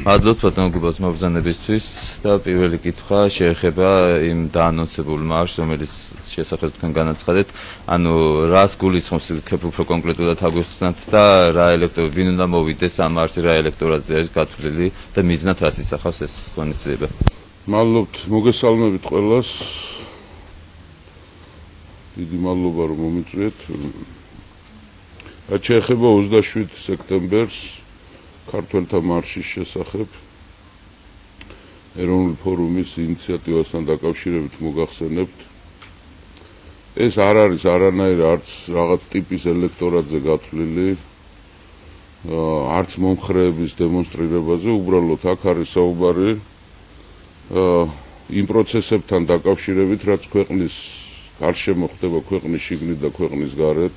მადლობთ ბატონო გუბას მობრძანებისთვის და პირველი კითხვა შეეხება იმ დაანონსებულ მარშს, რომელიც შესახებ თქვენ განაცხადეთ, ანუ რას გულისხმობს უფრო კონკრეტულად აგვიხსნათ და რა ელექტორატი ვინ უნდა მოვიდეს ამ მარშზე, რა ელექტორატზე არის გათვლილი და მიზნად რას ისახავს ეს ღონისძიება. მადლობთ, მოგესალმებით ყველას. დიდი მადლობა რომ მომიწვიეთ. რაც შეეხება 27 სექტემბერს ქართველთა მარშის შესახებ ეროვნული ფორუმის ინიციატივასთან დაკავშირებით მოგახსენებთ. ეს არ არის არანაირ არც რაღაც ტიპის ელექტორატზე გათვლილი, არც მომხრეების დემონსტრირებაზე, უბრალოდ აქ არის საუბარი იმ პროცესებთან დაკავშირებით, რაც ქვეყნის გარშემო ხდება, ქვეყნის შიგნით და ქვეყნის გარეთ.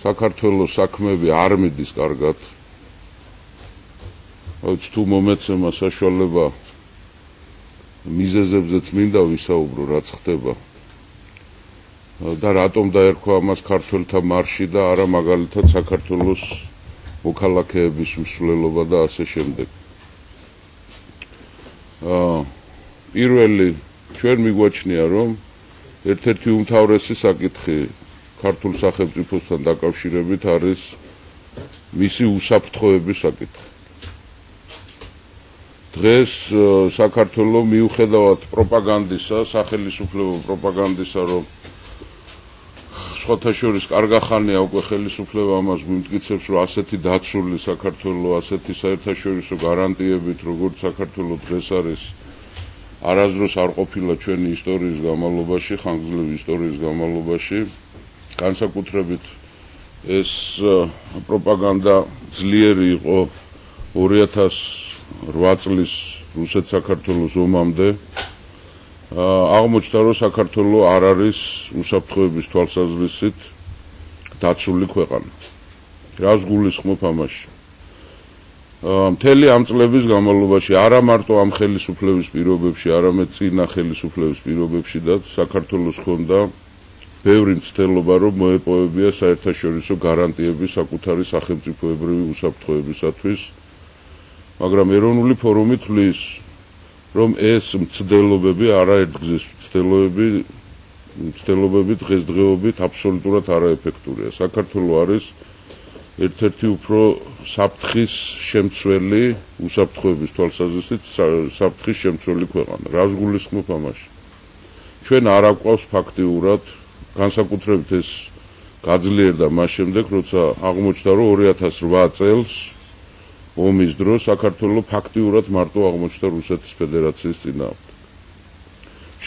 საქართველოს საქმეები არ მიდის კარგად. თუ მომეცემა საშუალება მიზეზებზეც მინდა ვისაუბრო, რაც ხდება და რატომ დაერქვა ამას ქართველთა მარში და არა მაგალითად საქართველოს მოქალაქეების მსვლელობა და ასე შემდეგ. პირველი ჩვენ მიგვაჩნია, რომ ერთ-ერთი უმთავრესი საკითხი ქართულ სახელმწიფოსთან დაკავშირებით არის მისი უსაფრთხოების საკითხი. დღეს საქართველოს მიუხედავად პროპაგანდისა, სახელმწიფო პროპაგანდისა, რომ სხვათა შორის კარგა ხანია უკვე ხელისუფლება ამას გვიმტკიცებს, რომ ასეთი დაცული საქართველოს, ასეთი საერთაშორისო გარანტიებით, როგორც საქართველოს დღეს არის, არასდროს არ ყოფილა ჩვენი ისტორიის განმავლობაში, ხანგრძლივი ისტორიის განმავლობაში. განსაკუთრებით ეს პროპაგანდა ძლიერი იყო 2008 წლის რუსეთ-საქართველოს ომამდე. აღმოჩნდა, რომ საქართველოს არ არის უსაფრთხოების თვალსაზრისით დაცული ქვეყანა. რას გულისხმობ ამაში? მთელი ამ წლების განმავლობაში არა მარტო ამ ხელისუფლების პირობებში, არამედ წინა ხელისუფლების პირობებშიც საქართველოს ჰქონდა ბევრი მცდელობა, რომ მოეპოვებია საერთაშორისო გარანტიები საკუთარი სახელმწიფოებრივი უსაფრთხოებისათვის, მაგრამ ეროვნული ფორუმი თვლის, რომ ეს მცდელობები არაერთგზის მცდელობები დღესდღეობით აბსოლუტურად არაეფექტურია. საქართველოს არის ერთ-ერთი უფრო საფრთხის შემცველი, უსაფრთხოების თვალსაზრისით საფრთხის შემცველი ქვეყანა. რას გულისხმობ ამაში? ჩვენ არ აკვავს ფაქტიურად, განსაკუთრებით ეს გაძლიერდა მას შემდეგ, როცა აღმოჩნდა, რომ 2008 წელს ომის დროს საქართველოს ფაქტიურად მარტო აღმოჩნდა რუსეთის ფედერაციის წინააღმდეგ.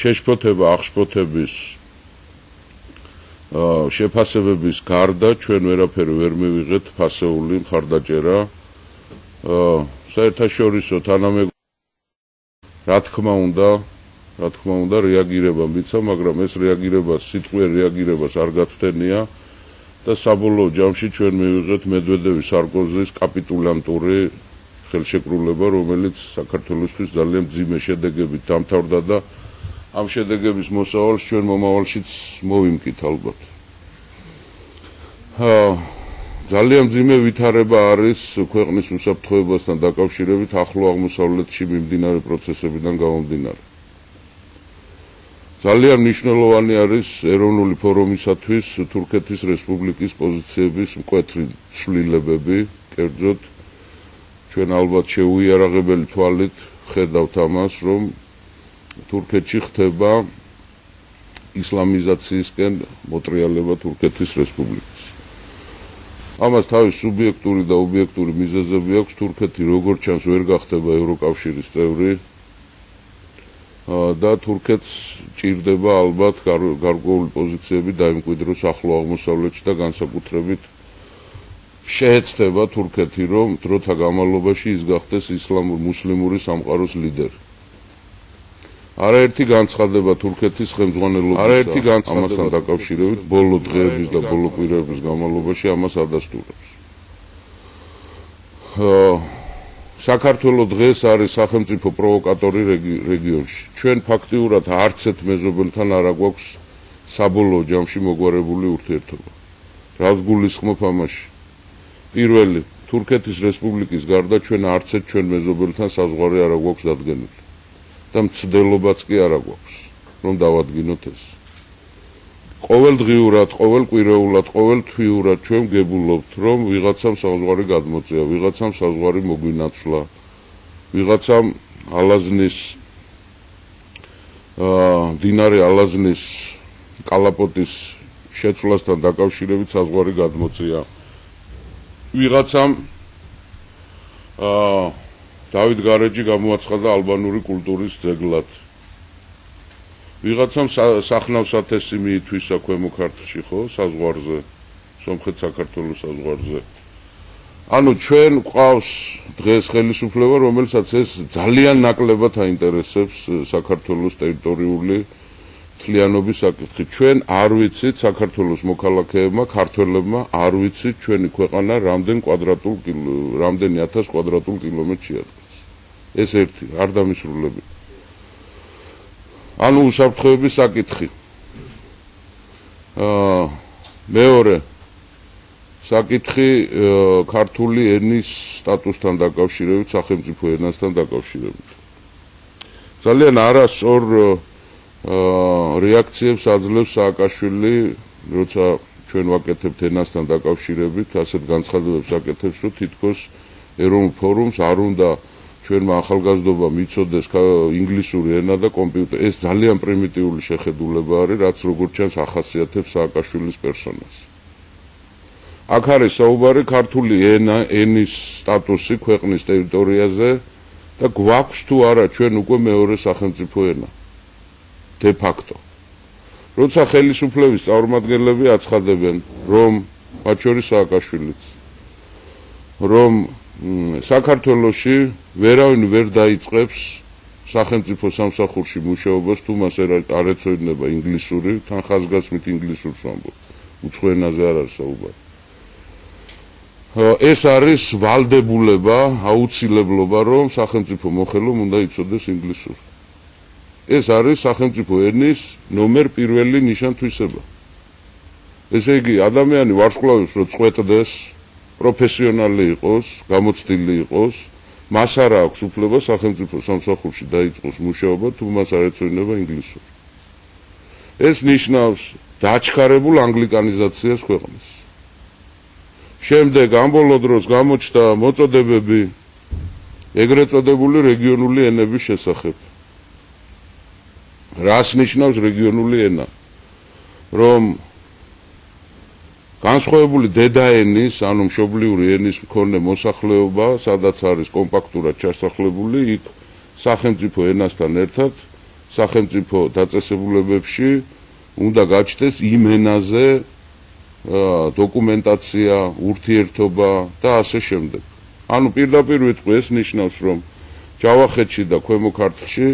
შეშფოთება, აღშფოთების შეფასებების გარდა ჩვენ ვერაფერი ვერ მივიღეთ ფასეული მხარდაჭერა. საერთაშორისო თანამეგობრობა რა თქმა უნდა რეაგირება მიცა, მაგრამ ეს რეაგირება სიტყვიერ რეაგირებას არ გაცდენია და საბოლოო ჯამში ჩვენ მივიღეთ მედვედევის სარკოზის კაპიტულანტური ხელშეკრულება, რომელიც საქართველოსთვის ძალიან მძიმე შედეგებით დამთავრდა და ამ შედეგების მოსავალს ჩვენ მომავალშიც მოვიმკით ალბათ. ძალიან მძიმე ვითარება არის ქვეყნის უსაფრთხოებასთან დაკავშირებით ახლო აღმოსავლეთში მიმდინარე პროცესებიდან გამომდინარე. ძალიან მნიშვნელოვანი არის ეროვნული ფორუმისათვის თურქეთის რესპუბლიკის პოზიციების მკვეთრი ცვლილებები, კერძოდ ჩვენ ალბათ შეუიარაღებელი თვალით ხედავთ ამას, რომ თურქეთში ხდება ისლამიზაციისკენ მოტრიალება თურქეთის რესპუბლიკის. ამას თავის სუბიექტური და ობიექტური მიზეზები აქვს. თურქეთი როგორც ჩანს ვერ გახდება ევროკავშირის წევრი და თურქეთს ჭირდება ალბათ გარკვეული პოზიციები დაიმკვიდროს ახლო აღმოსავლეთში და განსაკუთრებით შეეცდება თურქეთი, რომ დროთა განმავლობაში ის გახდეს ისლამურ-მუსლიმური სამყაროს ლიდერი. არაერთი განცხადება თურქეთის ხელმძღვანელობისა ამასთან დაკავშირებით ბოლო დღეების და ბოლო კვირების განმავლობაში ამას ადასტურებს. საქართველოს დღეს არის სახელმწიფო პროვოკატორი რეგიონში. ჩვენ ფაქტიურად არც ერთ მეზობელთან არ აგვაქვს საბოლოო ჯამში მოგვარებული ურთიერთობა. რას გულისხმობ ამაში? პირველი, თუ თურქეთის რესპუბლიკის გარდა ჩვენ არც ერთ ჩვენ მეზობელთან საზღვარი არ გვაქვს დადგენილი და მცდელობაც კი არ გვაქვს რომ დავადგინოთ ეს. ყოველდღიურად, ყოველკვირეულად, ყოველთვიურად ჩვენ გებულობთ რომ ვიღაცამ საზღვარი გადმოწია, ვიღაცამ საზღვარი მოგვინაცვლა, ვიღაცამ ალაზნის მდინარე ალაზნის კალაპოტის შეცვლასთან დაკავშირებით საზღვარი გადმოწია. ვიღაცამ დავით გარეჯი გამოაცხადა ალბანური კულტურის ძეგლად. ვიღაცამ სახნავ-სათესი მიითვისა ქვემო ქართლში, ხო, საზღვარზე, სომხეთ-საქართველოს საზღვარზე. ანუ ჩვენ გვყავს დღეს ხელისუფლება, რომელსაც ეს ძალიან ნაკლებად აინტერესებს საქართველოს ტერიტორიული თლიანობის საკითხი. ჩვენ არ ვიცით საქართველოს მოქალაქეებმა, ქართველებმა არ ვიცით ჩვენი ქვეყანა რამდენი 1000 კვადრატულ კილომეტრში ადგას. ეს ერთი, არ დამისრულები. ანუ უსაფრთხოების საკითხი. მეორე საკითხი ქართული ენის სტატუსთან დაკავშირებით, სახელმწიფო ენასთან დაკავშირებით. ძალიან არასწორ რეაქციებს აძლევს სააკაშვილი, როცა ჩვენ ვაკეთებთ ენასთან დაკავშირებით, ასეთ განცხადებებს აკეთებს, რომ თითქოს ეროვნულ ფორუმს არ უნდა ჩვენმა ახალგაზრდობამ იცოდეს ინგლისური ენა და კომპიუტერი. ეს ძალიან პრიმიტიული შეხედულება არის, რაც როგორც ჩანს ახასიათებს სააკაშვილის პერსონას. აქ არის საუბარი ქართული ენის სტატუსი ქვეყნის ტერიტორიაზე და გვაქვს თუ არა ჩვენ უკვე მეორე სახელმწიფო ენა. de facto. როცა ხელისუფლების წარმომადგენლები აცხადებენ, რომ მათ შორის სააკაშვილიც, რომ საქართველოში ვერავინ ვერ დაიწყებს სახელმწიფო სამსახურში მუშაობას, თუ მას არ ეცოდინება ინგლისური, თან ხაზგასმით ინგლისურს ვამბობ. უცხო ენაზე არ არის საუბარი. ეს არის ვალდებულება, აუცილებლობა, რომ სახელმწიფო მოხელომ უნდა იცოდეს ინგლისური. ეს არის სახელმწიფო ენის ნომერ პირველი ნიშან-თვისება. ესე იგი, ადამიანი ვარსკვლავებს რო წყვეტდეს, პროფესიონალი იყოს, გამოცდილი იყოს, მას არ აქვს უფლება სახელმწიფო სამსახურში დაიწყოს მუშაობა, თუ მას არ ეცოდინება ინგლისური. ეს ნიშნავს დაჩქარებულ ანგლიკანიზაციას ქვეყნის. შემდეგ ამ ბოლო დროს გამოჩნდა მოწოდებები ეგრეთ წოდებული რეგიონული ენების შესახებ. რას ნიშნავს რეგიონული ენა? რომ განსხვავებული დედაენის, ანუ მშობლიური ენის მქონე მოსახლეობა, სადაც არის კომპაქტურად ჩასახლებული, იქ სახელმწიფო ენასთან ერთად სახელმწიფო დაწესებულებებში უნდა გაჩნდეს იმ ენაზე დოკუმენტაცია, ურთიერთობა და ასე შემდეგ. ანუ პირდაპირ ვიტყვი, ეს ნიშნავს, რომ ჯავახეთში და ქვემო ქართლში,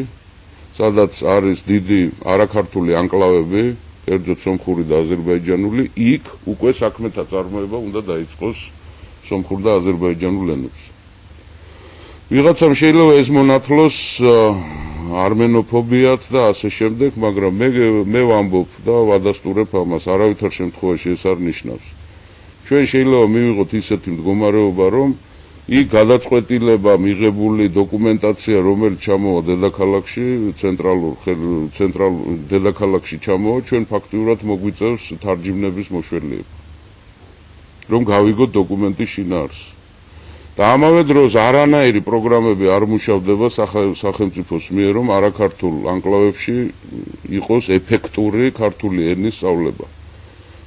სადაც არის დიდი არაქართული ანკლავები, კერძოდ სომხური და აზერბაიჯანული, იქ უკვე საქმეთა წარმოება უნდა დაიწყოს სომხურ და აზერბაიჯანულ ენებზე. ვიღაცამ შეიძლება ეს მონათლოს armenofobia და ასე შემდეგ, მაგრამ მე ვამბობ და ვადასტურებ ამას, არავითარ შემთხვევაში ეს არ ნიშნავს. ჩვენ შეიძლება მივიღოთ ისეთი მდგომარეობა, რომ იქ გადაწყვეტილება მიღებული დოკუმენტაცია, რომელიც ჩამოვა დედაქალაქში, ცენტრალურ დედაქალაქში ჩამოვა, ჩვენ ფაქტიურად მოგვიწევს თარჯიმნების მოშველიება. რომ გავიგოთ დოკუმენტის შინაარსს. და ამავე დროს არანაირი პროგრამები არ მუშავდება სახელმწიფოს მიერ, რომ არაქართულ ანკლავებში იყოს ეფექტური ქართული ენის სწავლება.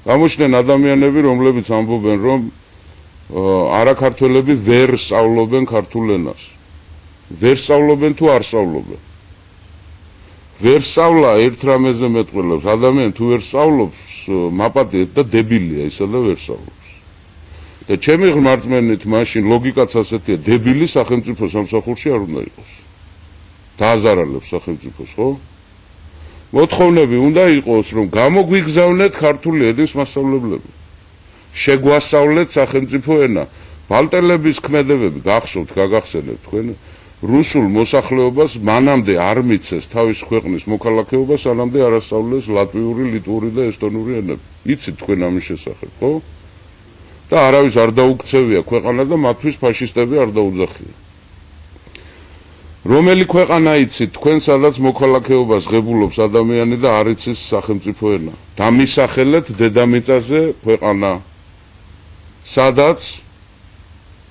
გამოჩნდნენ ადამიანები, რომლებიც ამბობენ, რომ არაქართველები ვერ სწავლობენ ქართულ ენას. ვერ სწავლობენ თუ არ სწავლობენ. ვერ სწავლა ერთ რამეზე მეტყველებს, ადამიანი თუ ვერ სწავლობს, მაპატიეთ და დებილია ისა და ვერ სწავლობს. და ჩემი ღმერთმენით მაშინ ლოგიკაც ასეთია, დებილი სახელმწიფო სამსახურში არ უნდა იყოს. დააზარალებს სახელმწიფოს, ხო? მოთხოვნები უნდა იყოს, რომ გამოგვიგზავნეთ ქართული ენის მასწავლებლები. შეგვასწავლეთ სახელმწიფო ენა. ბალტელების ქმედებები გახსოვთ, გაგახსენებთ თქვენ, რუსულ მოსახლეობას მანამდე არ მიცეს თავის ქვეყნის მოქალაქეობა, სანამდე არ ასწავლეს ლატვიური, ლიტვური და ესტონური ენები. იცით თქვენ ამის შესახებ, ხო? და არავის არ დაუქცევია ქვეყანა და მათთვის ფაშისტები არ დაუძახია. რომელი ქვეყანა იცით თქვენ სადაც მოქალაქეობას ღებულობს ადამიანი და არ იცის სახელმწიფო ენა? დამისახელეთ დედამიწაზე ქვეყანა სადაც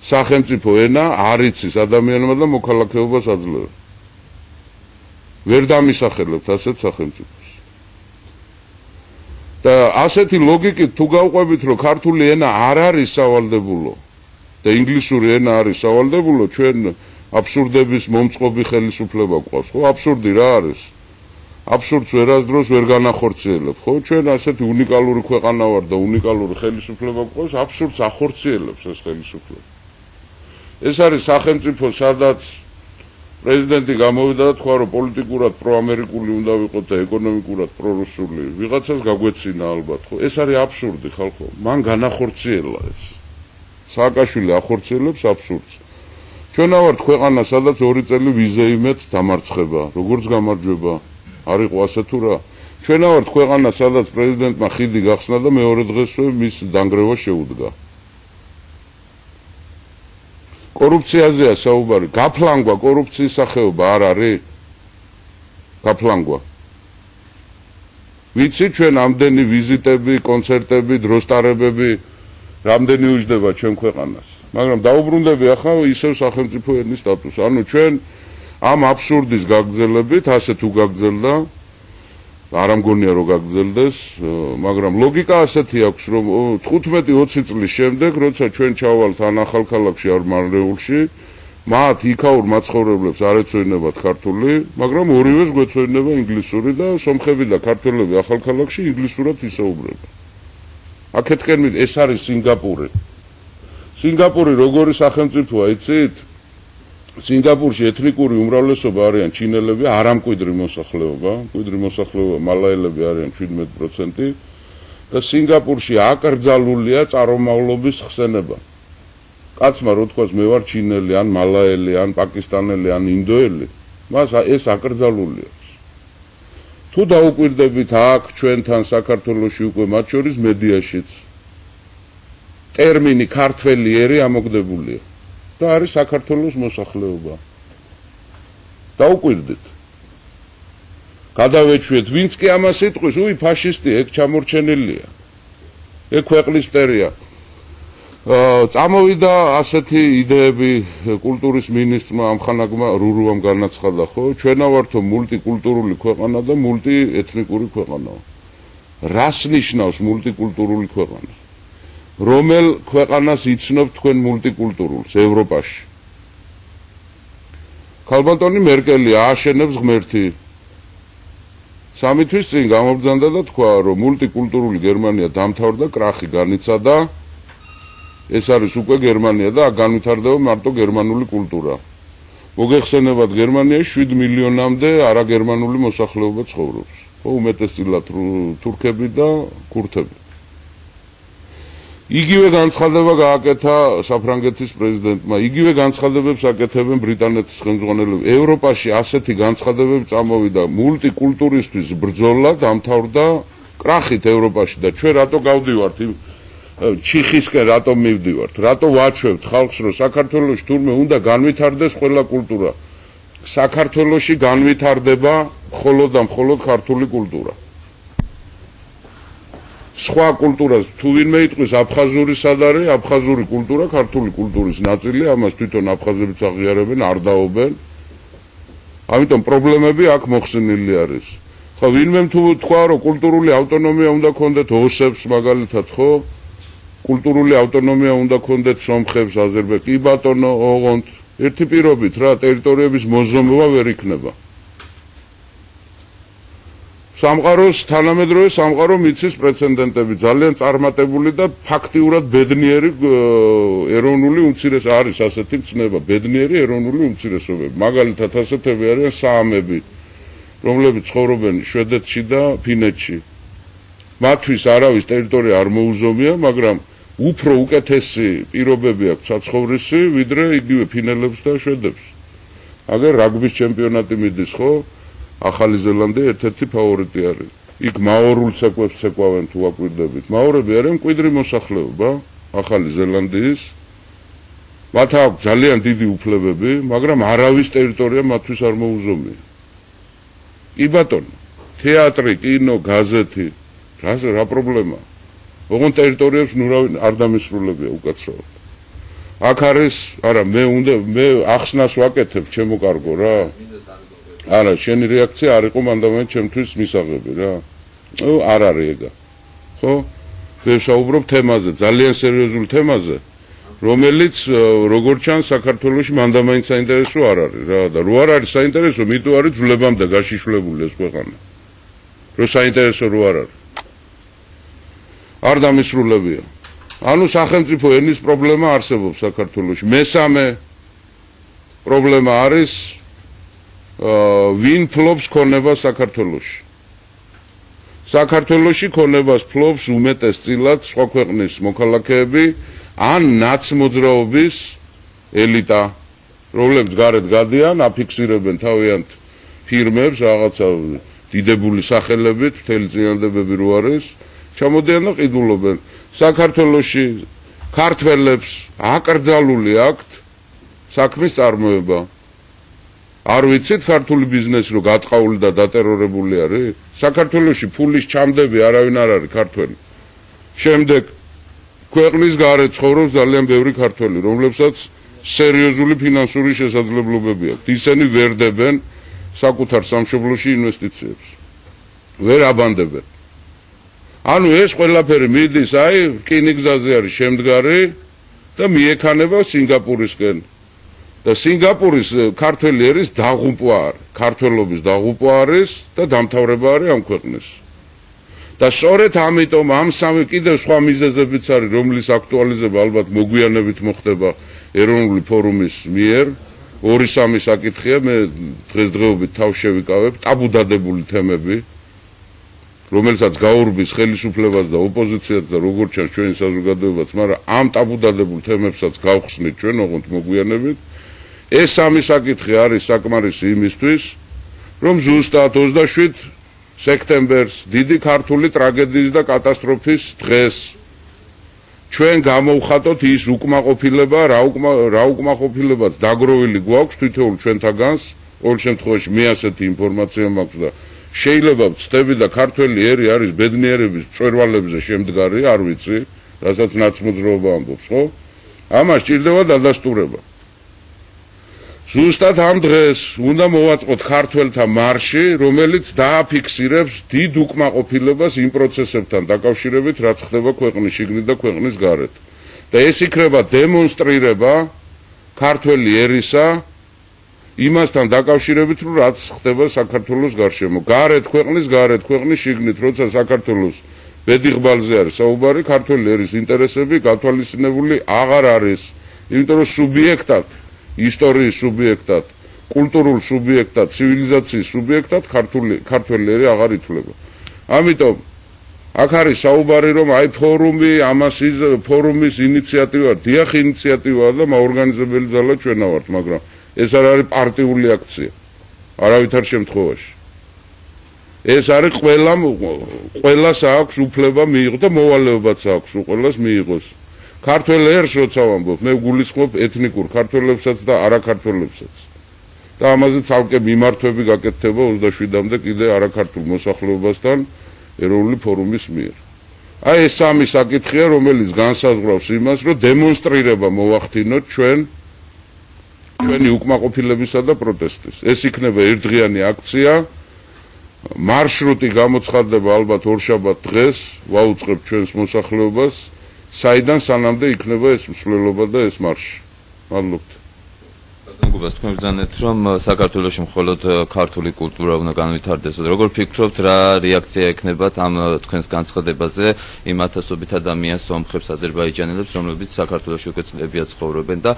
სახელმწიფო ენა არ იცის ადამიანმა და მოქალაქეობას აძლევს. ვერ დამისახელებთ ასეთ სახელმწიფოს. და ასეთი ლოგიკით თუ გავყვებით რომ ქართული ენა არ არის სავალდებულო და ინგლისური ენა არის სავალდებულო, ჩვენ აბსურდების მომწყობი ხელისუფლება გვყავს, ხო? აბსურდი რა არის? აბსურდს ვერასდროს ვერ განახორციელებ, ხო? ჩვენ ასეთი უნიკალური ქვეყანა ვარ და უნიკალური ხელისუფლება გვყავს, აბსურდს ახორციელებს ეს ხელისუფლება. ეს არის სახელმწიფო, სადაც პრეზიდენტი გამოვიდა და თქვა, რომ პოლიტიკურად პროამერიკული უნდა ვიყოთ და ეკონომიკურად პრორუსული. ვიღაცას გაგვეცინა ალბათ, ხო? ეს არის აბსურდი, ხალხო. მან განახორციელა ეს. სააკაშვილი ახორციელებს აბსურდს. ჩვენ ავართ ქვეყანა, სადაც 2 წელი ვიზა იმეთ დამარცხება. როგორც გამარჯვება? არ იყო ასე თუ რა? ჩვენ ავართ ქვეყანა, სადაც პრეზიდენტმა ხიდი გახსნა და მეორე დღესვე მის დანგრევა შეუდგა. კორუფციაზეა საუბარი. გაფლანგვა კორუფციის სახეობა არ არის? გაფლანგვა. ვიცი ჩვენ ამდენი ვიზიტები, კონცერტები, დროსტარებები რამდენი უჯდება ჩვენ ქვეყანას. მაგრამ დაუბრუნდები ახლა ისევ სახელმწიფო ენის სტატუსს. ანუ ჩვენ ამ აბსურდის გაგრძელებით, ასე თუ გაგრძელდა, არ ამგონია რომ გაგრძელდეს, მაგრამ ლოგიკა ასეთი აქვს, რომ 15-20 წლის შემდეგ, როცა ჩვენ ჩავალთ ან ახალქალაქში არ მარნეულში, მათ იქაურ მაცხოვრებლებს არ ეცვენებათ ქართული, მაგრამ ორივეს გვეცვენება ინგლისური და სომხები და ქართველები ახალქალაქში ინგლისურად ისაუბრებენ. აქეთკენ ეს არის სინგაპური. სინგაპური როგორი სახელმწიფოა, იცით? სინგაპურში ეთნიკური უმრავლესობა არიან ჩინელები, არამკვიდრი მოსახლეობა, მკვიდრი მოსახლეობა მალაელები არიან 17% და სინგაპურში აკრძალულია წარმომავლობის ხსენება. კაცმა რო თქვას მე ვარ ჩინელი, ან მალაელი, ან პაკისტანელი, ან ინდოელი, მას ეს აკრძალულია. თუ დაუკვირდებით აქ ჩვენთან საქართველოში უკვე მათ შორის მედიაშიც ტერმინი ქართველი ერი ამოგდებულია და არის საქართველოს მოსახლეობა. დაუკვირდით. გადავეჩვიეთ, ვინც კი ამას იტყვის, უი ფაშისტი, ეგ ჩამორჩენილია. ეგ ქვეყნის მტერია. წამოვიდა ასეთი იდეები კულტურის მინისტრმა ამხანაგმა რურუამ განაცხადა, ხო? ჩვენა ვართო მულტიკულტურული ქვეყანა და მულტიეთნიკური ქვეყანა. რას ნიშნავს მულტიკულტურული ქვეყანა? რომელ ქვეყანას იცნობთ თქვენ მულტიკულტურულს ევროპაში? ქალბატონი მერკელი ააშენებს ღმერთი. 3 თვის წინ გამობრძანდა და თქვა, რომ მულტიკულტურული გერმანია დამთავრდა, კრახი განიცადა. ეს არის უკვე გერმანია და აქ განვითარდება მარტო გერმანული კულტურა. მოგეხსენებათ, გერმანიაში 7 მილიონამდე არაგერმანული მოსახლეობა ცხოვრობს. ხო, უმეტესწილად თურქები და ქურთები. იგივე განცხადება გააკეთა საფრანგეთის პრეზიდენტმა, იგივე განცხადებებს აკეთებენ ბრიტანეთის ხელმძღვანელები. ევროპაში ასეთი განცხადებები წამოვიდა, მულტიკულტურისთვის ბრძოლა დამთავრდა კრახით ევროპაში და ჩვენ რატო გავდივართ ჩიხისკენ, რატო მივდივართ? რატო ვაჩვევთ ხალხს, რომ საქართველოში თურმე უნდა განვითარდეს ყველა კულტურა? საქართველოში განვითარდება მხოლოდ და მხოლოდ ქართული კულტურა. სხვა კულტურას თუ ვინმე იტყვის აფხაზური სად არის? აფხაზური კულტურა ქართული კულტურის ნაწილია, ამას თვითონ აფხაზებიც აღიარებენ, არ დაობენ. ამიტომ პრობლემები აქ მოხსნილი არის. ხო, ვინმე თუ თქვა, რომ კულტურული ავტონომია უნდა ქონდეთ ოსებს მაგალითად, ხო? კულტურული ავტონომია უნდა ქონდეთ სომხებს, აზერბაიჯანს. კი ბატონო, ოღონდ ერთი პირობით რა, ტერიტორიების მოზომვა ვერ იქნება. სამყაროს თანამედროვე სამყარო მიცის პრეცედენტები, ძალიან წარმატებული და ფაქტიურად ბედნიერი ეროვნული უმცირესობა არის ასეთი ცნება, ბედნიერი ეროვნული უმცირესობები. მაგალითად ასეთები არიან საამები, რომლებიც ცხოვრობენ შვედეთში და ფინეთში. მათთვის არავის ტერიტორია არ მოუზომია, მაგრამ უფრო უკეთესი პირობები აქვს საცხოვრისი, ვიდრე იგივე ფინელებს და შვედებს. აგერ რაგბის ჩემპიონატი მიდის, ხო? ახალი ზელანდია ერთ-ერთი ფავორიტი არის. იქ მაორულ ცეკვებს ცეკვავენ თუ აკვირდებით. მაორები არიან მკვიდრი მოსახლეობა. ახალი ზელანდიის მათ აქვს ძალიან დიდი უფლებები, მაგრამ არავის ტერიტორია მათთვის არ მოუზომია. კი ბატონო, თეატრი, კინო, გაზეთი, რა პრობლემაა? ოღონდ ტერიტორიებს ნურავი არ დამისრულებია უკაცრავად. აქ არის, არა, მე ახსნას ვაკეთებ, ჩემო კარგო რა. არა, შენი რეაქცია არ იყო მანდამაინც ჩემთვის მისაღები რა. არ არის ეგა. ხო? ვეშაუბრობ თემაზე, ძალიან სერიოზულ თემაზე, რომელიც როგორც ჩანს საქართველოში მანდამაინც საინტერესო არ არის რა და რო არ არის საინტერესო, მიტომ არის ძვლებამდე გაშიშვლებული ეს ქვეყანა. რო საინტერესო რო არ არის. არ დამისრულებია. ანუ სახელმწიფო ენის პრობლემა არსებობს საქართველოში. მესამე პრობლემა არის ვინ ფლობს ქონებას საქართველოში. საქართველოში ქონებას ფლობს უმეტესწილად სხვა ქვეყნის მოქალაქეები ან ნაცმოძრაობის ელიტა, რომლებიც გარეთ გადიან, აფიქსირებენ თავიანთ ფირმებს, რაღაცა დიდებული სახელებით, მთელი წინადადებები რო არის, ჩამოდიან და ყიდულობენ. საქართველოში ქართველებს აკრძალული აქვთ საქმის წარმოება. არ ვიცით ქართული ბიზნესი რო გატყაული და დატერორებული არის? საქართველოში ფულის ჩამდები არავინ არ არის ქართველი. შემდეგ ქვეყნის გარეთ ცხოვრობს ძალიან ბევრი ქართველი, რომლებსაც სერიოზული ფინანსური შესაძლებლობები აქვთ. ისინი ვერ დებენ საკუთარ სამშობლოში ინვესტიციებს. ვერ აბანდებენ. ანუ ეს ყველაფერი მიდის რკინიგზაზე არის შემდგარი და მიექანება სინგაპურისკენ. და სინგაპურის ქართველი ერის დაღუპვა არის, ქართველობის დაღუპვა არის და დამთავრება არის ამ ქვეყნის. და სწორედ ამიტომ ამ სამი კიდევ სხვა მიზეზებიც არის, რომლის აქტუალიზება ალბათ მოგვიანებით მოხდება ეროვნული ფორუმის მიერ. 2-3 საკითხია, მე დღესდღეობით თავს შევიკავებ, ტაბუდადებული თემები, რომელსაც გაურბის ხელისუფლებას და ოპოზიციაც და როგორც ჩანს ჩვენი საზოგადოებაც, მაგრამ ამ ტაბუდადებულ თემებსაც გავხსნით ჩვენ ოღონდ მოგვიანებით. ეს სამი საკითხი არის საკმარისი იმისთვის, რომ ზუსტად 27 სექტემბერს დიდი ქართული ტრაგედიის და კატასტროფის დღეს ჩვენ გამოვხატოთ ის უკმაყოფილება, რა უკმაყოფილებაც დაგროვილი გვაქვს თითოეულ ჩვენთაგანს, ყოველ შემთხვევაში მე ასეთი ინფორმაცია მაქვს და შეიძლება ვწდები და ქართველი ერი არის ბედნიერების მწვერვალებზე შემდგარი, არ ვიცი, რასაც ნაცმოძრაობა ამბობს, ხო? ამას ჭირდება დადასტურება. ზუსტად ამ დღეს უნდა მოვაწყოთ ქართველთა მარში, რომელიც დააფიქსირებს დიდ უკმაყოფილებას იმ პროცესებთან დაკავშირებით, რაც ხდება ქვეყნის შიგნით და ქვეყნის გარეთ. და ეს იქნება დემონსტრირება ქართველი ერისა იმასთან დაკავშირებით, რომ რაც ხდება საქართველოს გარშემო. გარეთ ქვეყნის შიგნით, როცა საქართველოს ბედიღბალზე არის საუბარი, ქართველი ერის ინტერესები გათვალისწინებული აღარ არის, იმიტომ რომ სუბიექტად, ისტორიის სუბიექტად, კულტურულ სუბიექტად, ცივილიზაციის სუბიექტად ქართველი ერი აღარ ითვლება. ამიტომ აქ არის საუბარი, რომ ფორუმის ინიციატივა, დიახ ინიციატივაა და მაორგანიზებელი ძალა ჩვენა ვართ, მაგრამ ეს არ არის პარტიული აქცია. არავითარ შემთხვევაში. ეს არის ყველას აქვს უფლება მიიღოს და მოვალეობაც აქვს ყველას მიიღოს. ქართველ ერს როცა ვამბობ, მე გულისხმობ ეთნიკურ ქართველებსაც და არაქართველებსაც. და ამაზე ცალკე მიმართვები გაკეთდება 27-მდე კიდე არაქართულ მოსახლეობასთან ეროვნული ფორუმის მიერ. აი ეს სამი საკითხია, რომელიც განსაზღვრავს იმას, რომ დემონსტრირება მოვახდინოთ ჩვენი უკმაყოფილებისა და პროტესტის. ეს იქნება ერთდღიანი აქცია. მარშრუტი გამოცხადდება ალბათ ორშაბათ დღეს, ვაუწყებ ჩვენს მოსახლეობას, საიდან სანამდე იქნება ეს მსვლელობა და ეს მარში. მადლობთ. გუბას თქვენ ბრძანეთ, რომ საქართველოში მხოლოდ ქართული კულტურა უნდა განვითარდეს. როგორ ფიქრობთ, რა რეაქცია ექნებათ ამ თქვენს განცხადებაზე იმ ათასობით ადამიანს, სომხებს, აზერბაიჯანელებს, რომლებიც საქართველოში უკვე წლებია ცხოვრობენ და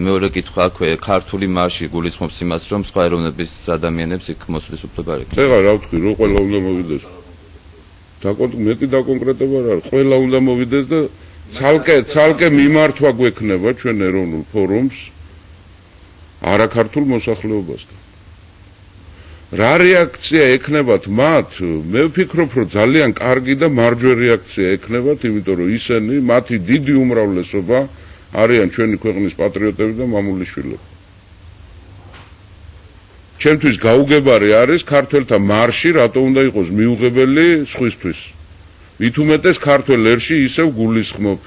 მეორე კითხვა აქვე, ქართული მარში გულისხმობს იმას, რომ სხვა ეროვნების ადამიანებს იქ მოსვლის უფლება არ ექნება. ეხლა რა ვთქვი, რომ ყველა უნდა მოვიდეს. მეტი დაკონკრეტება რა არის, ყველა უნდა მოვიდეს და ცალკე მიმართვა გვექნება ჩვენ ეროვნულ ფორუმს არაქართულ მოსახლეობასთან. რა რეაქცია ექნებათ მათ? მე ვფიქრობ, რომ ძალიან კარგი და მარჯვე რეაქცია ექნებათ, იმიტომ რომ ისინი მათი დიდი უმრავლესობა არიან ჩვენი ქვეყნის პატრიოტები და მამულიშვილები. ჩემთვის გაუგებარი არის ქართველთა მარში, რატო უნდა იყოს მიუღებელი სხვისთვის. მით უმეტეს ქართველ ერში ისევ გულისხმობ.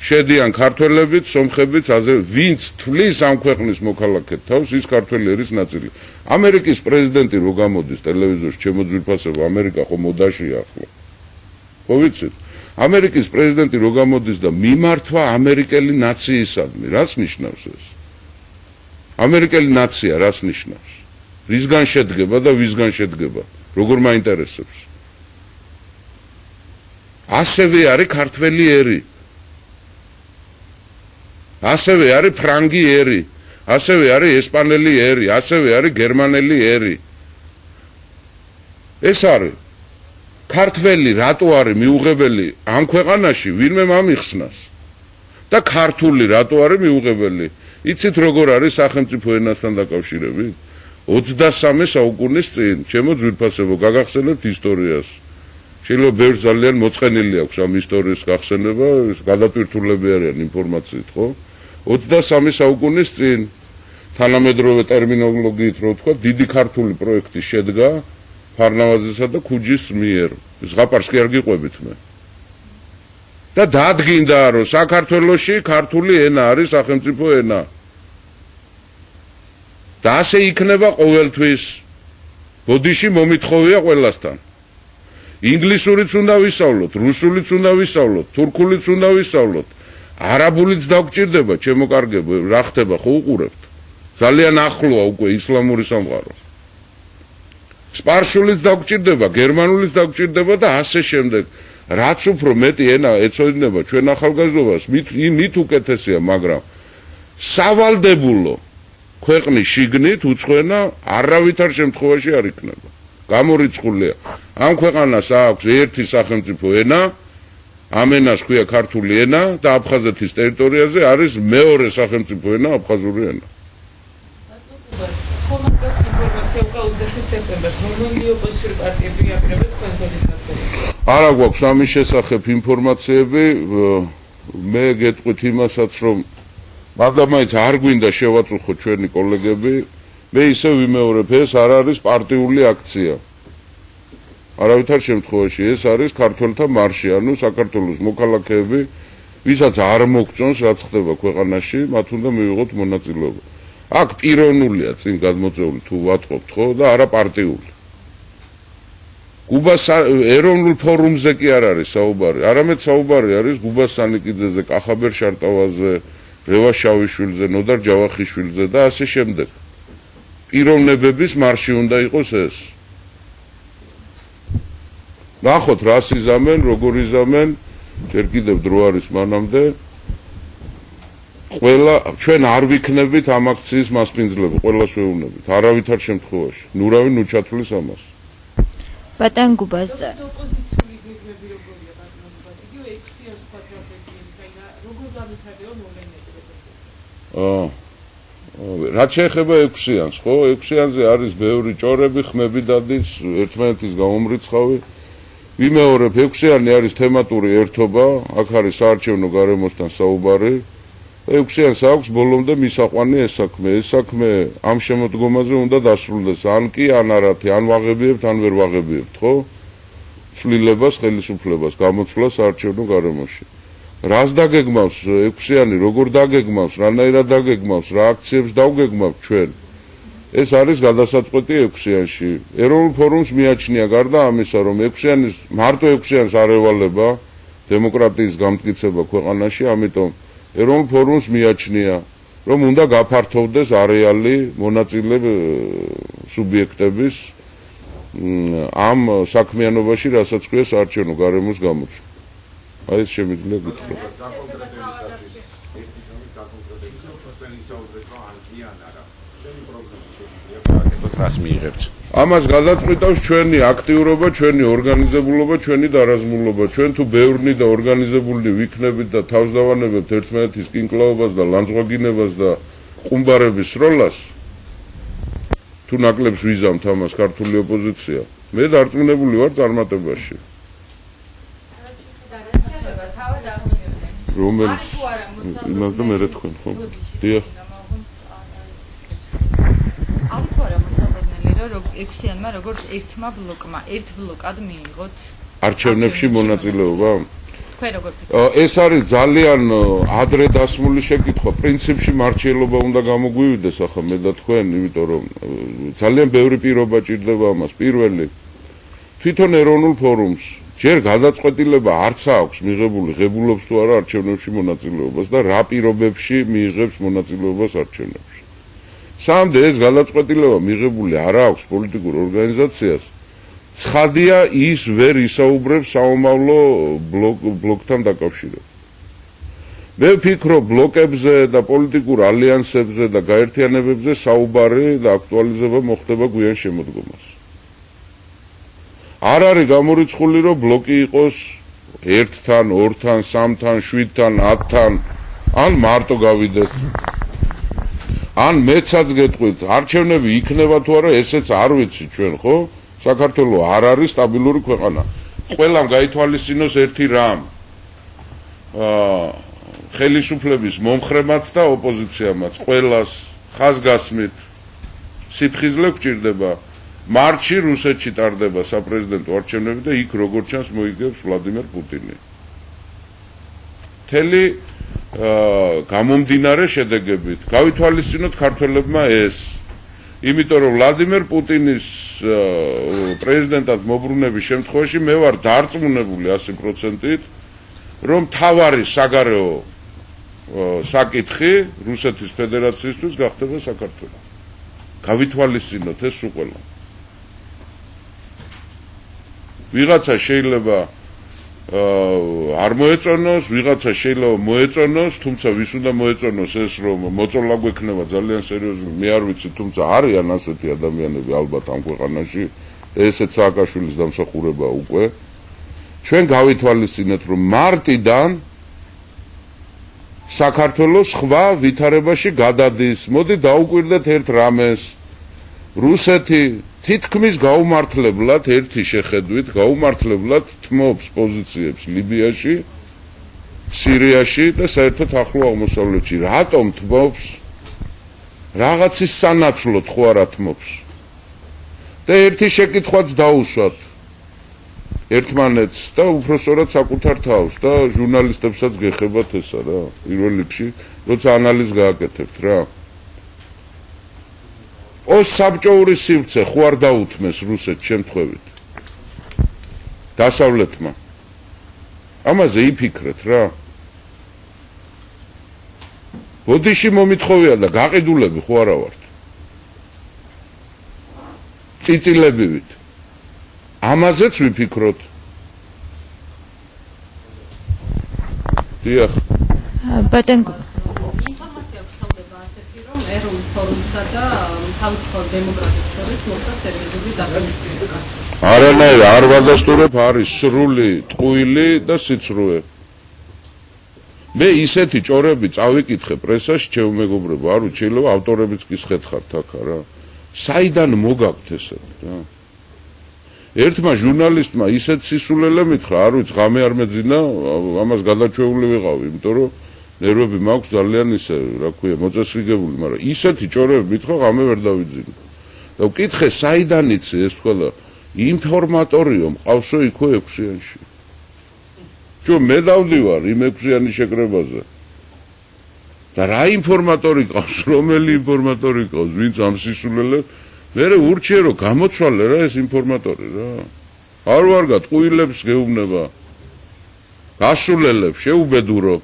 შედიან ქართველებიც, სომხებიც, ვინც თვლის ამ ქვეყნის მოქალაქედ თავს, ის ქართველი ერის ნაწილი. ამერიკის პრეზიდენტი რო გამოდის ტელევიზორში, ჩემო ძვირფასებო, ამერიკა ხო მოდაშია ახლა. ხო ვიცით? ამერიკის პრეზიდენტი რო გამოდის და მიმართვა ამერიკელი ნაციისადმი, რას ნიშნავს ეს? ამერიკელი ნაცია რას ნიშნავს? რისგან შედგება და ვისგან შედგება? როგორ მაინტერესებს? ასევე არის ქართველი ერი. ასევე არის ფრანგი ერი, ასევე არის ესპანელი ერი, ასევე არის გერმანელი ერი. ეს არის ქართველი რატო არის მიუღებელი ამ ქვეყანაში, ვინმე მომიხსნას. და ქართული რატო არის მიუღებელი? იცით როგორ არის სახელმწიფო ენასთან დაკავშირებით? 23 საუკუნის წინ, ჩემო ძვირფასებო, გაგახსენებთ ისტორიას. შეიძლება ბევრ ძალიან მოწყენილი აქვს ამ ისტორიის გახსენება, გადატვირთულები არიან ინფორმაციით, ხო? 23 საუკუნის წინ თანამედროვე ტერმინოლოგიით რო ვთქვა, დიდი ქართული პროექტი შედგა ფარნავაზისა და ქუჯის მიერ. ზღაპარს კი არ გიყვებით მე. და დადგინდა, რომ საქართველოში ქართული ენა არის სახელმწიფო ენა. და ასე იქნება ყოველთვის. ბოდიში მომითხოვია ყველასთან. ინგლისურიც უნდა ვისწავლოთ, რუსულიც უნდა ვისწავლოთ, თურქულიც უნდა ვისწავლოთ. არაბულიც დაგჭირდება, ჩემო კარგებო, რა ხდება, ხო უყურებთ? ძალიან ახლოა უკვე ისლამური სამყარო. სპარსულიც დაგჭირდება, გერმანულიც დაგჭირდება და ასე შემდეგ. რაც უფრო მეტი ენა ეწოდება ჩვენ ახალგაზრდობას, მით უკეთესია, მაგრამ სავალდებულო ქვეყნის შიგნით უცხოენა არავითარ შემთხვევაში არ იქნება. გამორიცხულია. ამ ქვეყანას აქვს ერთი სახელმწიფო ენა, ამ ენას ქვია ქართული ენა და აფხაზეთის ტერიტორიაზე არის მეორე სახელმწიფო ენა აფხაზური ენა. არა გვაქვს ამის შესახებ ინფორმაციები, მე გეტყვით იმასაც, რომ მადამაინც არ გვინდა შევაწუხოთ ჩვენი კოლეგები, მე ისე ვიმეორებ, ეს არ არის პარტიული აქცია. არავითარ შემთხვევაში ეს არის ქართველთა მარში, ანუ საქართველოს მოქალაქეები, ვისაც არ მოგწონს რაც ხდება ქვეყანაში, მათ უნდა მივიღოთ მონაწილეობა. აქ პიროვნულია წინ გადმოწეული თუ ვატყობთ, ხო, და არა პარტიული. გუბას ეროვნულ ფორუმზე კი არ არის საუბარი, არამედ საუბარი არის გუბას სანიკიძეზე, კახაბერ შარტავაზე, რევას შავიშვილზე, ნოდარ ჯავახიშვილზე და ასე შემდეგ. პიროვნებების მარში უნდა იყოს ეს. ნახოთ რას იზამენ, როგორ იზამენ, ჯერ კიდევ დრო არის მანამდე. ყველა ჩვენ არ ვიქნებით ამ აქციის მასპინძლები, ყველას ვეუბნებით, არავითარ შემთხვევაში. ნურავი ნუ ჩათვლის ამას. ბატონ გუბას რაც შეეხება 6-იანს, ხო, 6-იანზე არის ბევრი ჭორები, ხმები დადის, ერთმანეთის გამომრიცხავი. ვიმეორებ, 6-იანი არის თემატური ერთობა, აქ არის საარჩევნო გარემოსთან საუბარი. 6-იანს აქვს ბოლომდე მისაყვანი ეს საქმე. ეს საქმე ამ შემოდგომაზე უნდა დასრულდეს, ან კი, ან არათი, ან ვაღებიებთ, ან ვერ ვაღებიებთ, ხო? ცვლილებას, ხელისუფლებას, გამოცვლას საარჩევნო გარემოში. რას დაგეგმავს 6-იანი, როგორ დაგეგმავს, რანაირად დაგეგმავს, რა აქციებს დავგეგმავთ ჩვენ. ეს არის გადასაწყვეტი 6-იანში. ეროვნულ ფორუმს მიაჩნია გარდა ამისა, რომ 6-იანის მარტო 6-იანს არ ევალება დემოკრატიის გამტკიცება ქვეყანაში, ამიტომ ეროვნულ ფორუმს მიაჩნია, რომ უნდა გაფართოვდეს არეალი მონაწილე სუბიექტების ამ საქმიანობაში, რასაც ქვია საარჩევნო გარემოს გამოცვლა. აი ეს შემიძლია გითხრათ. ამას გადაწყვეტავს ჩვენი აქტიურობა, ჩვენი ორგანიზებულობა, ჩვენი დარაზმულობა. ჩვენ თუ ბევრნი და ორგანიზებული ვიქნებით და თავს დავანებებთ ერთმანეთის კინკლაობას და ლანძღვაგინებას და ყუმბარების სროლას, თუ ნაკლებს ვიზამთ ამას ქართული ოპოზიცია. მე დარწმუნებული ვარ წარმატებაში. რომელიც იმას და მე რა თქვენ ხო? დიახ. რომ 6-იანმა როგორც ერთმა ბლოკმა, ერთ ბლოკად მიიღოთ არჩევნებში მონაწილეობა? თქვენ როგორ ფიქრობთ? ეს არის ძალიან ადრე დასმული შეკითხვა. პრინციპში მარჩიელობა უნდა გამოგვივიდეს ახლა მე და თქვენ, იმიტომ რომ ძალიან ბევრი პირობა ჭირდება ამას. პირველი, თვითონ ეროვნულ ფორუმს ჯერ გადაწყვეტილება არც აქვს მიღებული, ღებულობს თუ არა არჩევნებში მონაწილეობას და რა პირობებში მიიღებს მონაწილეობას არჩევნებში. სამდე ეს გადაწყვეტილება მიღებული არ აქვს პოლიტიკურ ორგანიზაციას, ცხადია ის ვერ ისაუბრებს საომავლო ბლოკთან დაკავშირებით. მე ვფიქრობ ბლოკებზე და პოლიტიკურ ალიანსებზე და გაერთიანებებზე საუბარი და აქტუალიზება მოხდება გვიან შემოდგომას. არ არის გამორიცხული რომ ბლოკი იყოს 1-თან, 2-თან, 3-თან, 7-თან, 10-თან, ან მარტო გავიდეთ. ან მეცაც გეტყვით, არჩევნები იქნება თუ არა, ესეც არ ვიცი ჩვენ, ხო? საქართველო არ არის სტაბილური ქვეყანა. ყველამ გაითვალისწინოს ერთი რამ. ხელისუფლების მომხრემაც და ოპოზიციამაც, ყველას ხაზგასმით სიფხიზლე გვჭირდება. მარტში რუსეთში ტარდება საპრეზიდენტო არჩევნები და იქ როგორც ჩანს მოიგებს ვლადიმერ პუტინი. მთელი გამომდინარე შედეგებით გავითვალისწინოთ ქართველებმა ეს, იმიტომ რომ ვლადიმერ პუტინის პრეზიდენტად მობრუნების შემთხვევაში მე ვარ დარწმუნებული 100%-ით, რომ თავარი საგარეო საკითხი რუსეთის ფედერაციისთვის გახდება საქართველო. გავითვალისწინოთ ეს უყველა. ვიღაცა შეიძლება არ მოეწონოს, ვიღაცა შეიძლება მოეწონოს, თუმცა ვის უნდა მოეწონოს ეს რომ მოწოლა გვექნება ძალიან სერიოზული, მე არ ვიცი, თუმცა არიან ასეთი ადამიანები ალბათ ამ ქვეყანაში, ესეც სააკაშვილის დამსახურება უკვე. ჩვენ გავითვალისწინეთ რომ მარტიდან საქართველოს სხვა ვითარებაში გადადის. მოდი დაუკვირდეთ ერთ რამეს. რუსეთი თითქმის გაუმართლებლად ერთი შეხედვით გაუმართლებლად თმობს პოზიციებს ლიბიაში, სირიაში და საერთოდ ახლო აღმოსავლეთში. რატომ თმობს? რაღაცის სანაცვლოდ ხო არა თმობს? და ერთი შეკითხვაც დაუსვათ ერთმანეთს და უпроსორად საკუთარ თავს და ჟურნალისტებსაც გეხებათ ესა რა. პირველ რიგში, როცა ანალიზს გააკეთებთ რა. პოსტსაბჭოური სივრცე ხო არ დაუთმეს რუსეთს შემთხვევით დასავლეთმა. ამაზე იფიქრეთ რა. ბოდიში მომითხოვია და გაყიდულები ხო არა ვართ. წიწილებივით. ამაზეც ვიფიქროთ. დიახ. ბატონო ეროვნულ ფორუმსა და თავისუფალ დემოკრატებს შორის მოხდა სერიოზული დაპირისპირება. არანაირ არ ვადასტურებ, არის სრული ტყუილი და სიცრუე. მე ისეთი ჭორები წავიკითხე პრესაში, ჩემო მეგობრებო, არ ვიცი, შეიძლება ავტორებიც კი სხეთხართ აქ რა. საიდან მოგაქვთ ესეთ რა? ერთმა ჟურნალისტმა ისეთ სისულელე მითხრა, არ ვიცი, ღამე არ მეძინა, ამას გადაჩეული ვიყავი, იმიტომ რომ ნერვები მაქვს ძალიან ისე, რა ქვია, მოწესრიგებული, მაგრამ ისეთი ჭორები მითხრა, ღამე ვერ დავიძინე. და ვკითხე, საიდან იცი ეს თქვა და ინფორმატორიო მყავსო იქვე 6-იანში. ჯო მე დავდივარ იმ 6-იანი შეკრებაზე. და რა ინფორმატორი ყავს, რომელი ინფორმატორი ყავს, ვინც ამ სისულელებს, მე ურჩიე რომ გამოცვალე რა ეს ინფორმატორი რა. არ ვარგა ტყუილებს გეუბნება. გასულელებს შეუბედურო.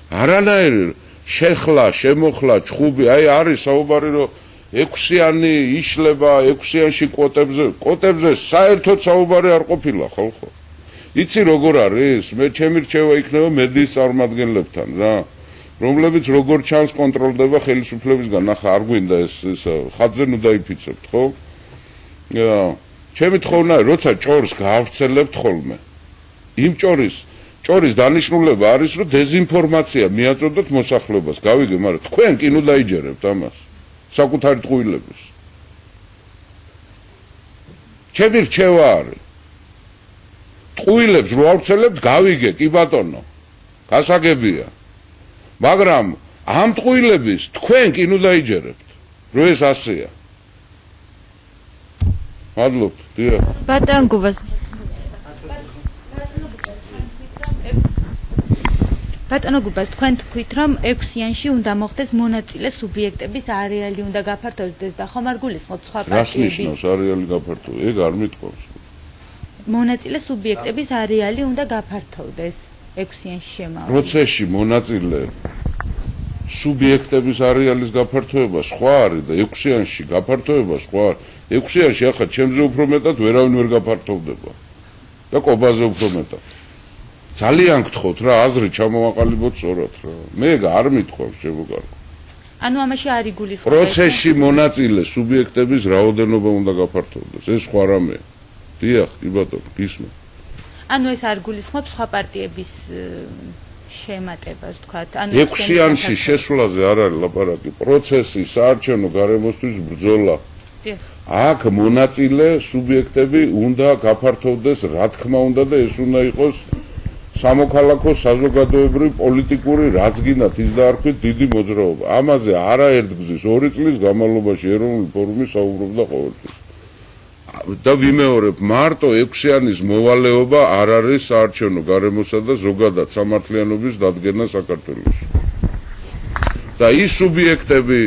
არანაირი შეხლა, შემოხლა, ჩხუბი, აი არის საუბარი რომ 6-იანი იშლება, 6-იანში კოტებზე საერთოდ საუბარი არ ყოფილა ხალხო. იცი როგორ არის? მე ჩემი რჩევა იქნება მედიის წარმომადგენლებთან რა, რომლებიც როგორ ჩანს კონტროლდება ხელისუფლებისგან. ახლა არ გვინდა ეს ხატზე ნუ დაიფიცებთ, ხო? ჩემი თხოვნა, როცა ჭორს გაავრცელებთ ხოლმე, იმ ჭორის დანიშნულება არის, რომ დეზინფორმაცია მიაწოდოთ მოსახლეობას. გავიგე, მაგრამ თქვენ კი ნუ დაიჯერებთ ამას. საკუთარი ტყუილების. ჩემი რჩევა არის. ტყუილებს რო ავცელებთ, გავიგე, კი ბატონო. გასაგებია. მაგრამ ამ ტყუილების თქვენ კი ნუ დაიჯერებთ, რომ ეს ასეა. მადლობთ, დიახ. ბატონ გუბას. ბატონო გუბას, თქვენ თქვით, რომ 6-იანში უნდა მოხდეს მონაწილე სუბიექტების არეალი უნდა გაფართოვდეს და ხომ არ გულისხმობთ სხვა რას პარტიების? ნიშნავს არეალი გაფართო? ეგ არ მიტყობს. მონაწილე სუბიექტების არეალი უნდა გაფართოვდეს 6-იანში შემავალი. პროცესში მონაწილე სუბიექტების არეალის გაფართოება სხვა არის და 6-იანში გაფართოება სხვა არის. 6-იანში ახლა ჩემზე უფრო მეტად ვერავინ ვერ გაფართოვდება და კობაზე უფრო მეტად. ძალიან გთხოვთ რა, აზრი ჩამოვაყალიბოთ სწორად რა. მე არ მithქვავს შემოგარგო. ანუ ამაში არ იგულისხმება. პროცესში მონაწილე სუბიექტების რაოდენობა უნდა გაფართოვდეს. ეს სხვა რამეა. დიახ, კი ბატონო, გისმენთ. ანუ ეს არ გულისხმობს სხვა პარტიების შემატებას, თქვათ. ანუ 6-იანში შესვლაზე არ არის ლაპარაკი. პროცესი საარჩევნო გარემოსთვის ბრძოლა. აქ მონაწილე სუბიექტები უნდა გაფართოვდეს, რა თქმა უნდა და ეს უნდა იყოს სამოქალაქო საზოგადოებრივი პოლიტიკური რაც გინდათ ის დაარქვით დიდი მოძრაობა. ამაზე არაერთგზის 2 წლის განმავლობაში ეროვნული ფორუმი საუბრობდა ყოველთვის. და ვიმეორებ, მარტო 6-იანის მოვალეობა არ არის საარჩევნო გარემოსა და ზოგადად სამართლიანობის დადგენა საქართველოში. და ის სუბიექტები,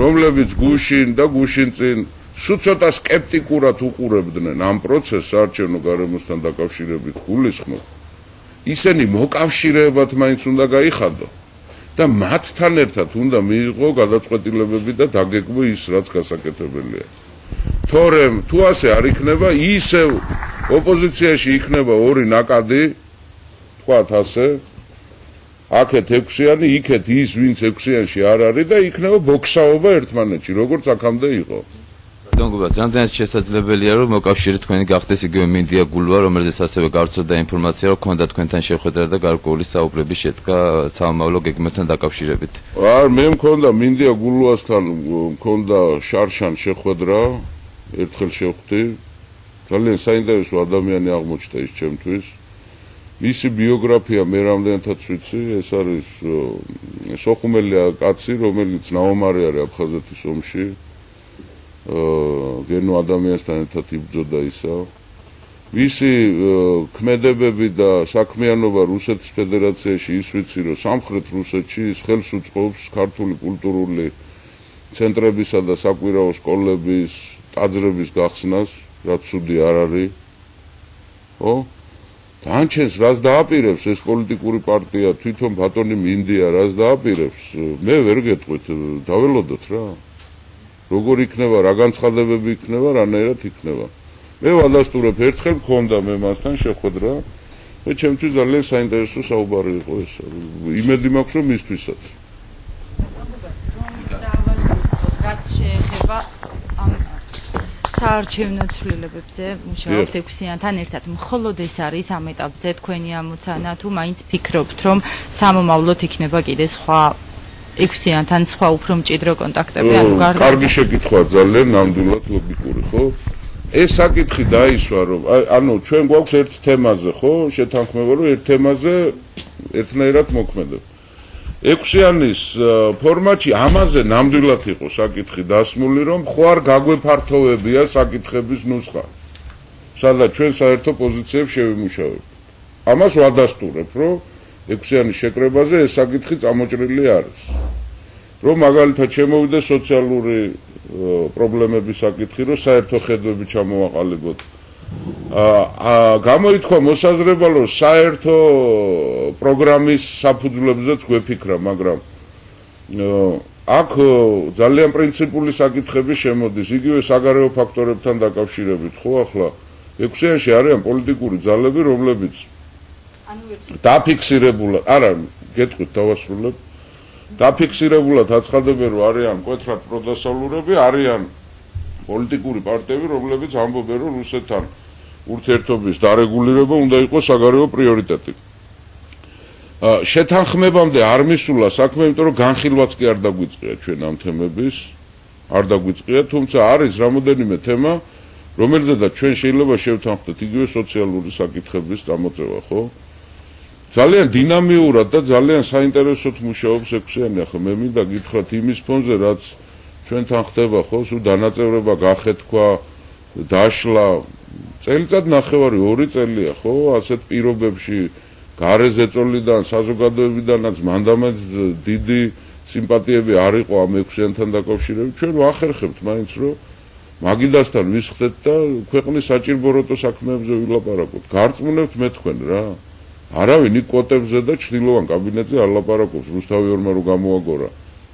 რომლებიც გუშინ და გუშინწინ სულ ცოტა სკეპტიკურად უყურებდნენ ამ პროცესს საარჩევნო გარემოსთან დაკავშირებით გულისხმობ, ისინი მოკავშირეებად მაინც უნდა გაიხადო და მათთან ერთად უნდა მიიღო გადაწყვეტილებები და დაგეგმო ის, რაც გასაკეთებელია. თორემ თუ ასე არ იქნება, ისევ ოპოზიციაში იქნება 2 ნაკადი, თქვათ ასე, აქეთ 6-იანი, იქეთ ის, ვინც 6-იანში არ არის და იქნება ბოქსაობა ერთმანეთში, როგორც აქამდე იყო. ბატონ გუბას, რამდენად შესაძლებელია, რომ მოკავშირე თქვენი გახდეს იგივე მინდია გულვა, რომელზეც ასევე გავრცელდა ინფორმაცია, რომ ქონდა თქვენთან შეხვედრა და გარკვეული საუბრები შედგა სამომავლო გეგმებთან დაკავშირებით. არ მე მქონდა მინდია გულვასთან მქონდა შარშან შეხვედრა, ერთხელ შევხვდი. ძალიან საინტერესო ადამიანი აღმოჩნდა ის ჩემთვის. მისი ბიოგრაფია მე რამდენადაც ვიცი, ეს არის სოხუმელია კაცი, რომელიც ნაომარი არის აფხაზეთის ომში. გენო ადამიანთან ერთად იბრძოდა ისა. მისი ქმედებები და საქმიანობა რუსეთის ფედერაციაში ის ვიცი, რომ სამხრეთ რუსეთში ის ხელს უწყობს ქართული კულტურული ცენტრებისა და საკვირაო სკოლების ტაძრების გახსნას, რაც ცუდი არ არის. ხო? თანჩენს რას დააპირებს ეს პოლიტიკური პარტია, თვითონ ბატონი მინდია რას დააპირებს, მე ვერ გეტყვით, დაველოდოთ რა. როგორ იქნება, რა განცხადებები იქნება, რანაირად იქნება. მე ვადასტურებ, ერთხელ მქონდა მე მასთან შეხვედრა და ჩემთვის ძალიან საინტერესო საუბარი იყო ეს. იმედი მაქვს, რომ მისთვისაც. რაც შეეხება ამ საარჩევნო ცვლილებებზე მუშაობთ 6-იანთან ერთად. მხოლოდ ეს არის ამ ეტაპზე თქვენი ამოცანა, თუ მაინც ფიქრობთ, რომ სამომავლოდ იქნება კიდე სხვა 6-იანთან სხვა უფრო მჭიდრო კონტაქტები, ანუ გარდა კარგი შეკითხვა, ძალიან ნამდვილად ლოგიკური, ხო? ეს საკითხი დაისვა, რომ ანუ ჩვენ გვაქვს ერთ თემაზე, ხო? შეთანხმება, რომ ერთ თემაზე ერთნაირად მოქმედებთ. 6-იანის ფორმატში ამაზე ნამდვილად იყო საკითხი დასმული, რომ ხო არ გაგვეფართოვებია საკითხების ნუსხა. სადაც ჩვენ საერთო პოზიციებს შევიმუშავებთ. ამას ვადასტურებ, რომ 6-იანის შეკრებაზე ეს საკითხი წამოჭრილი არის. რომ მაგალითად შემოვიდეს სოციალური პრობლემების საკითხი, რომ საერთო ხედვები ჩამოვაყალიბოთ. გამოითქვა მოსაზრება, რომ საერთო პროგრამის საფუძვლებზეც გვეფიქრა, მაგრამ აქ ძალიან პრინციპული საკითხები შემოდის, იგივე საგარეო ფაქტორებთან დაკავშირებით, ხო ახლა 6-იანში არიან პოლიტიკური ძალები, რომლებიც დაფიქსირებულად, არა, გეტყვით დავასრულებ. დაფიქსირებულად აცხადებენ, რომ არიან მკვეთრად პროდასავლურები, არიან პოლიტიკური პარტიები, რომლებიც ამბობენ, რომ რუსეთთან ურთიერთობის დარეგულირება უნდა იყოს საგარეო პრიორიტეტი. შეთანხმებამდე არ მისულა საქმე, იმიტომ რომ განხილვაც კი არ დაგვიწყია ჩვენ ამ თემების, არ დაგვიწყია, თუმცა არის რამოდენიმე თემა, რომელზედაც ჩვენ შეიძლება შევთანხმდეთ იგივე სოციალური საკითხების წამოწევა, ხო? ძალიან დინამიურად და ძალიან საინტერესოდ მუშაობს ექვსიანი, ახლა მე მინდა გითხრათ იმის ფონზე, რაც ჩვენთან ხდება, ხო, სულ დანაწევრება გახეთქვა, დაშლა, წელიწად ნახევარი 2 წელია, ხო, ასეთ პირობებში გარეზეწოლიდან, საზოგადოებიდანაც მანდამაც დიდი სიმპათიები არ იყო ამ ექვსიანთან დაკავშირებით. ჩვენ ვახერხებთ მაინც რომ მაგიდასთან ვისხდეთ და ქვეყნის საჭირბოროტო საქმეებზე ვილაპარაკოთ. გარწმუნებთ მე თქვენ რა. არავინ იქ კოტებზე და ჩრდილოვან კაბინეტზე არ ლაპარაკობს. რუსთავი-ორმა რო გამოაგორა.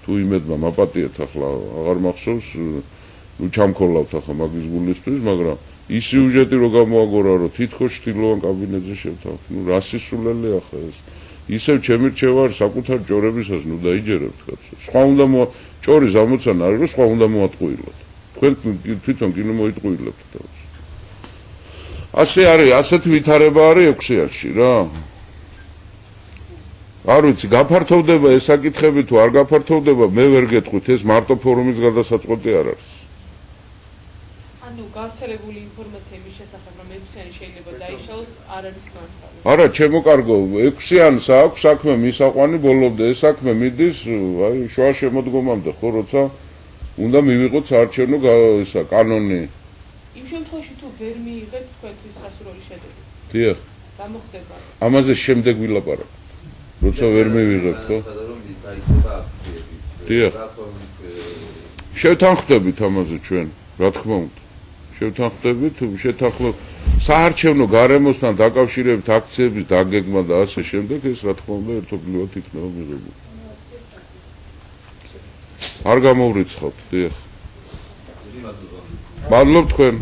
თუ იმედმა მაპატიეთ ახლა აღარ მახსოვს, ნუ ჩამქოლავთ ახლა მაგის გულისთვის, მაგრამ ის სიუჟეტი რო გამოაგორა, რომ თითქოს ჩრდილოვან კაბინეტზე შევთავთ. ნუ რა სისულელი ახლა ეს. ისევ ჩემი რჩევა არის საკუთარ ჭორებისას, ნუ დაიჯერებთ კაცო. სხვა უნდა ჭორის ამოცანა არის, რომ სხვა უნდა მოატყუილოთ. თქვენ თვითონ კი მოიტყუილებთ თავს. ასე არის, ასეთი ვითარება არის ექვსიანში რა. არ ვიცი, გაფართოვდება ეს საკითხები თუ არ გაფართოვდება, მე ვერ გეტყვით, ეს მარტო ფორუმის გადასაწყვეტი არ არის. ანუ გავრცელებული ინფორმაცია იმის შესახებ, რომ ექვსიანი შეიძლება დაიშალოს, არ არის მართალი. არა, ჩემო კარგო, ექვსიანს აქვს საქმე მისაყვანი ბოლომდე, ეს საქმე მიდის, აი, შუა შემოდგომამდე, ხო, როცა უნდა მივიღოთ საარჩევნო ისა კანონი. იმ შემთხვევაში თუ ვერ მიიღეთ თქვენთვის გასურველი შედეგი. დიახ. გამოხდება. ამაზე შემდეგ ვილაპარაკოთ. როცა ვერ მივიღებთ, ხო? დაიწყება აქციები. დიახ. შევთანხმდებით ამაზე ჩვენ, რა თქმა უნდა. შევთანხმდებით, შეთანხმდებით საარჩევნო გარემოსთან დაკავშირებით აქციების დაგეგმა და ასე შემდეგ, ეს რა თქმა უნდა ერთობლივად იქნება მიღებული. არ გამოვრიცხავთ, დიახ. მადლობთ თქვენ.